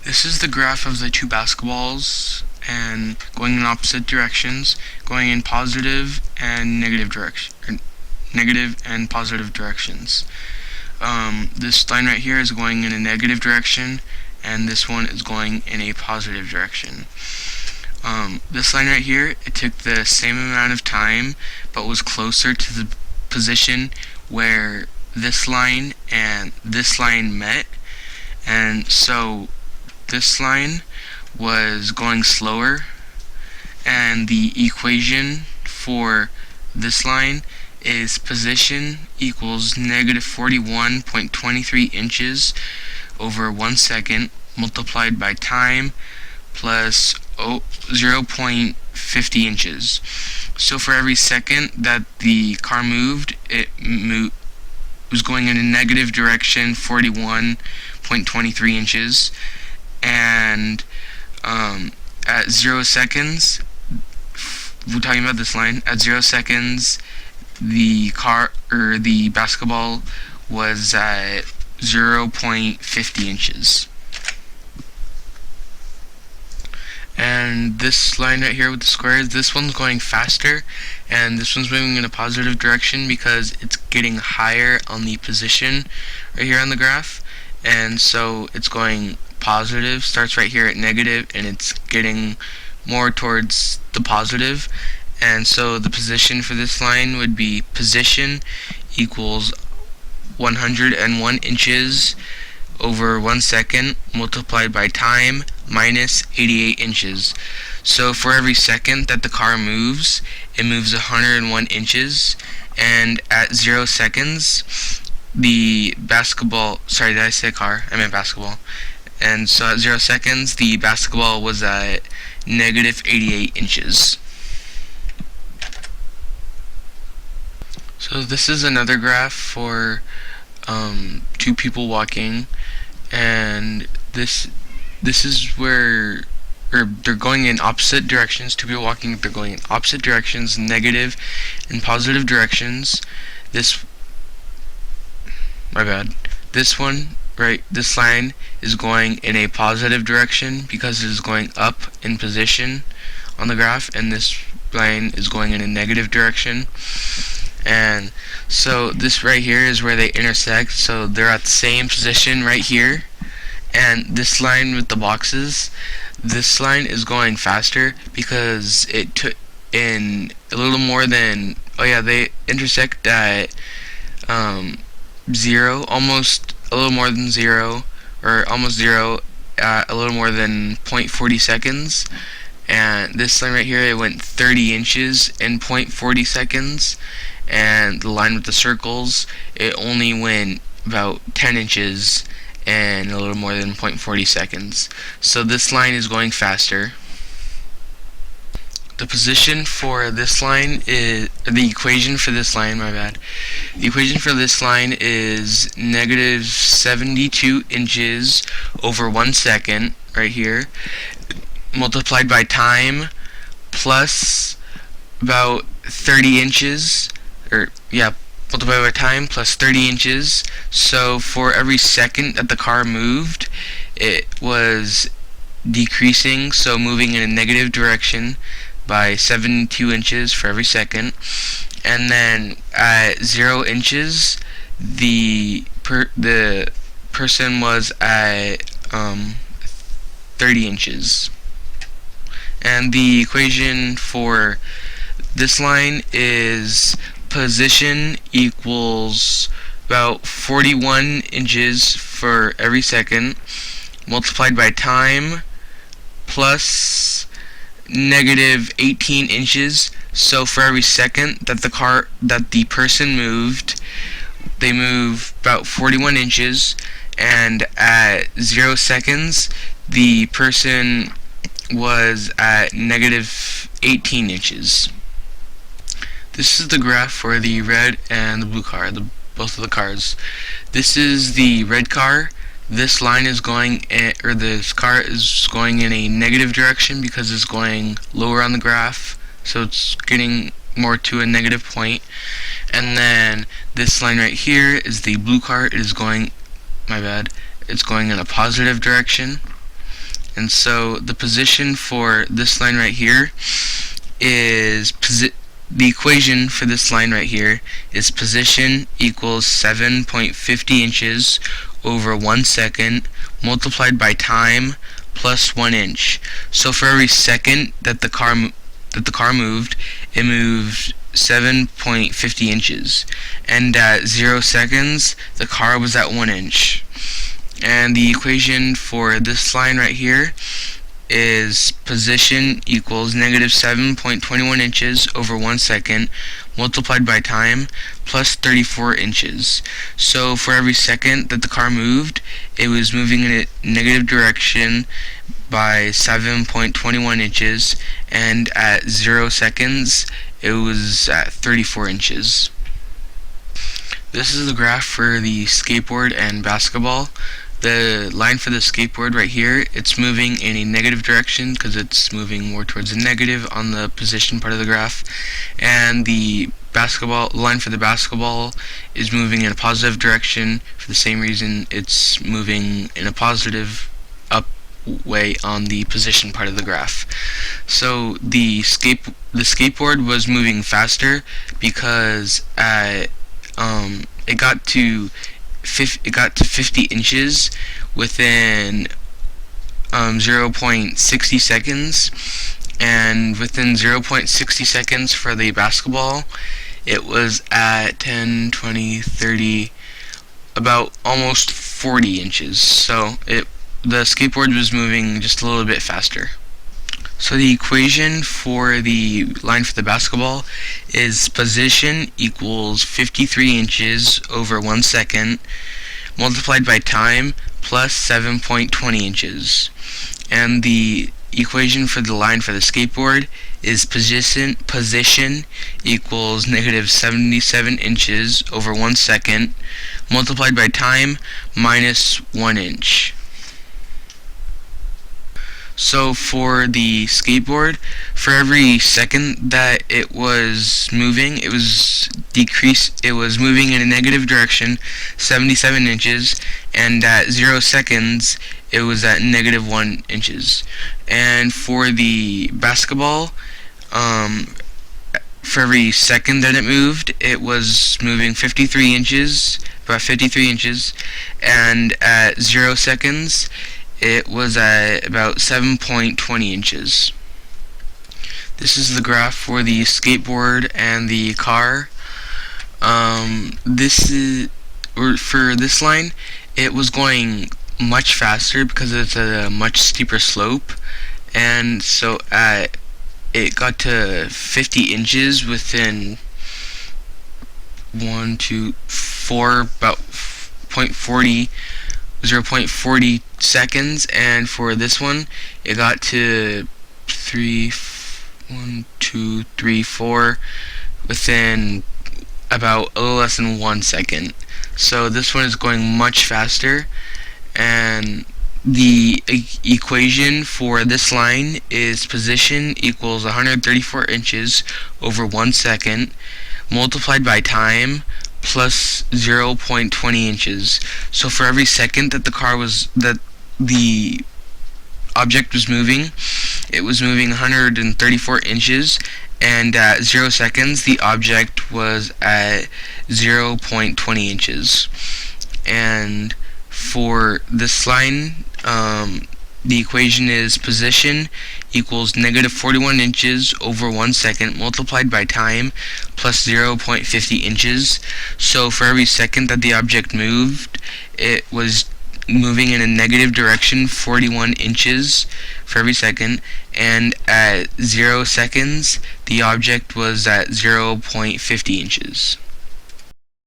This is the graph of the two basketballs and going in opposite directions, going in positive and negative direction, negative and positive directions. This line right here is going in a negative direction, and this one is going in a positive direction. This line right here, it took the same amount of time, but was closer to the position where this line and this line met, and so this line was going slower, and the equation for this line is position equals negative 41.23 inches over 1 second multiplied by time plus 0.50 inches. So for every second that the car moved, it was going in a negative direction 41.23 inches, and at 0 seconds, we're talking about this line, at 0 seconds the basketball was at 0.50 inches. And this line right here with the squares, this one's going faster, and this one's moving in a positive direction because it's getting higher on the position right here on the graph, and so it's going positive, starts right here at negative, and it's getting more towards the positive. And so the position for this line would be position equals 101 inches over 1 second multiplied by time minus 88 inches. So for every second that the car moves, it moves 101 inches, and at 0 seconds the basketball, sorry, did I say car? I meant basketball. And so at 0 seconds the basketball was at negative 88 inches. So this is another graph for two people walking, and this is where, or they're going in opposite directions. Two people walking, they're going in opposite directions, negative and positive directions. This one, right, this line is going in a positive direction because it is going up in position on the graph, and this line is going in a negative direction. And so this right here is where they intersect, so they're at the same position right here. And this line with the boxes, this line is going faster because it took in a little more than, they intersect at 0, almost a little more than 0, or almost 0 at a little more than 0.40 seconds. And this line right here, it went 30 inches in 0.40 seconds. And the line with the circles, it only went about 10 inches and a little more than 0.40 seconds. So this line is going faster. The position for this line is, the equation for this line, the equation for this line is negative 72 inches over 1 second, right here, multiplied by time plus about 30 inches, multiplied by time plus 30 inches. So for every second that the car moved, it was decreasing, so moving in a negative direction by 72 inches for every second. And then at 0 inches, the person was at 30 inches. And the equation for this line is position equals about 41 inches for every second multiplied by time plus negative 18 inches. So for every second that the person moved, they move about 41 inches, and at 0 seconds the person was at negative 18 inches. This is the graph for the red and the blue car, both of the cars. This is the red car. This line is going this car is going in a negative direction because it's going lower on the graph, so it's getting more to a negative point. And then this line right here is the blue car. It is going, it's going in a positive direction. And so the position for this line right here is the equation for this line right here is position equals 7.50 inches over 1 second multiplied by time plus 1 inch. So for every second that the car moved, it moved 7.50 inches, and at 0 seconds the car was at 1 inch. And the equation for this line right here is position equals negative 7.21 inches over 1 second multiplied by time plus 34 inches. So for every second that the car moved, it was moving in a negative direction by 7.21 inches, and at 0 seconds it was at 34 inches. This is the graph for the skateboard and basketball. The line for the skateboard right here, it's moving in a negative direction because it's moving more towards the negative on the position part of the graph, and the line for the basketball is moving in a positive direction for the same reason it's moving in a positive up way on the position part of the graph. So the skateboard was moving faster because it got to 50 inches within 0.60 seconds, and within 0.60 seconds for the basketball, it was at 10, 20, 30, about almost 40 inches. So the skateboard was moving just a little bit faster. So the equation for the line for the basketball is position equals 53 inches over 1 second multiplied by time plus 7.20 inches. And the equation for the line for the skateboard is position equals negative 77 inches over 1 second multiplied by time minus 1 inch. So for the skateboard, for every second that it was moving, it was moving in a negative direction 77 inches, and at 0 seconds it was at negative 1 inches. And for the basketball, for every second that it moved, it was moving 53 inches, about 53 inches, and at 0 seconds it was at about 7.20 inches. This is the graph for the skateboard and the car. For this line, it was going much faster because it's a much steeper slope, and so it got to 50 inches within 1, 2, 4, about 0.40 seconds, and for this one it got to 1, 2, 3, 4 within about a little less than 1 second. So this one is going much faster, and the equation for this line is position equals 134 inches over 1 second multiplied by time plus 0.20 inches. So for every second that the object was moving, it was moving 134 inches, and at 0 seconds the object was at 0.20 inches. And for this line, the equation is position equals negative 41 inches over 1 second multiplied by time plus 0.50 inches. So for every second that the object moved, it was moving in a negative direction 41 inches for every second, and at 0 seconds the object was at 0.50 inches.